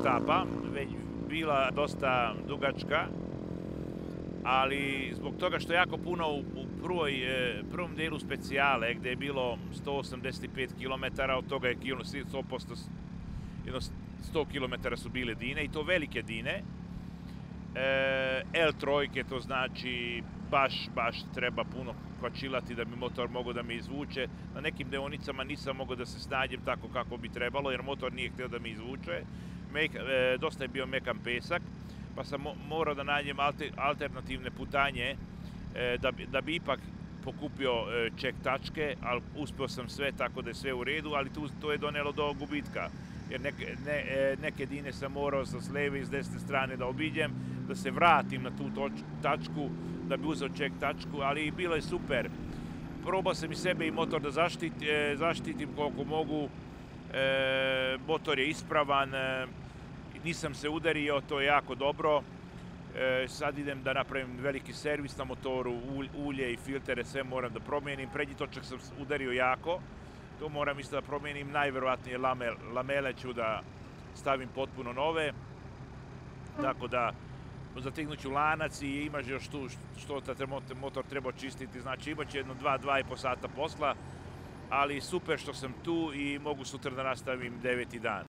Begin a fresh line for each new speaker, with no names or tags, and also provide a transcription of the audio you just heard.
štapa, već bila dosta dugačka, ali zbog toga što jako puno u prvom delu specijale, gde je bilo 185 km, od toga je 100%, 100 km su bile dine, i to velike dine. L3, to znači baš treba puno kvačilati da bi motor mogao da me izvuče. Na nekim deonicama nisam mogao da se snađem tako kako bi trebalo, jer motor nije htio da me izvuče. Dosta je bio mekan pesak, pa sam morao da nađem alternativne putanje da bi ipak pokupio ček tačke, ali uspeo sam sve, tako da je sve u redu, ali to je donelo do gubitka. Jer neke dine sam morao sa leve i s desne strane da obiđem, da se vratim na tu tačku, da bi uzeo ček tačku, ali bilo je super. Probao sam i sebe i motor da zaštitim koliko mogu. Motor je ispravan, nisam se udario, to je jako dobro. Sad idem da napravim veliki servis na motoru, ulje i filtere, sve moram da promijenim. Prednji točak sam udario jako, to moram isto da promijenim. Najverovatnije lamele ću da stavim potpuno nove, tako da zategnut ću lanac i imaš još tu što motor treba čistiti, znači imat će jedno 2,5 sata posla, ali super što sam tu i mogu sutra da nastavim 9. dan.